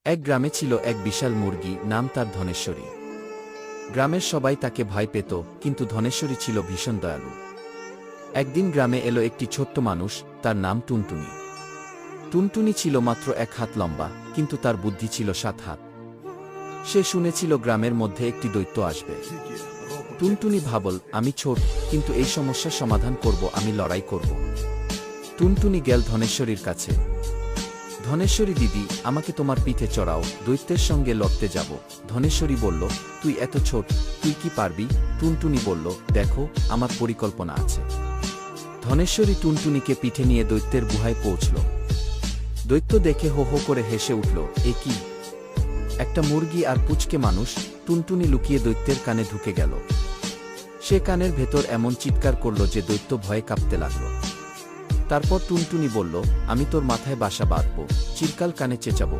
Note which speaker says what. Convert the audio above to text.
Speaker 1: এক গ্রামে ছিল এক বিশাল মুরগি, নাম তার ধনেশ্বরী। গ্রামের সবাই তাকে ভয় পেত, কিন্তু ধনেশ্বরী ছিল ভীষণ দয়ালু। একদিন গ্রামে এলো একটি ছোট্ট মানুষ, তার নাম টুনটুনি। টুনটুনি ছিল মাত্র 1 হাত লম্বা, কিন্তু তার বুদ্ধি ছিল 7 হাত। সে শুনেছিল গ্রামের মধ্যে একটি দৈত্য আসবে। টুনটুনি ভাবল, আমি ছোট, কিন্তু এই সমস্যার সমাধান করব, আমি লড়াই করব। টুনটুনি গেল ধনেশ্বরীর কাছে। ধনেশ্বরী দিদি, আমাকে তোমার পিঠে চড়াও, দৈত্যের সঙ্গে লড়তে যাব। ধনেশ্বরী বলল, তুই এত ছোট, তুই কি পারবি? টুনটুনি বলল, দেখো, আমার পরিকল্পনা আছে। ধনেশ্বরী টুনটুনিকে পিঠে নিয়ে দৈত্যের গুহায় পৌঁছল। দৈত্য দেখে হো হো করে হেসে উঠল, এ কি? একটা মুরগি আর পুচকে মানুষ! টুনটুনি লুকিয়ে দৈত্যের কানে ঢুকে গেল। সে কানের ভেতর এমন চিৎকার করল যে দৈত্য ভয়ে কাঁপতে লাগল। তারপর টুনটুনি বলল, আমি তোর মাথায় বাসা বাঁধব, চিরকাল কানে চেঁচাবো।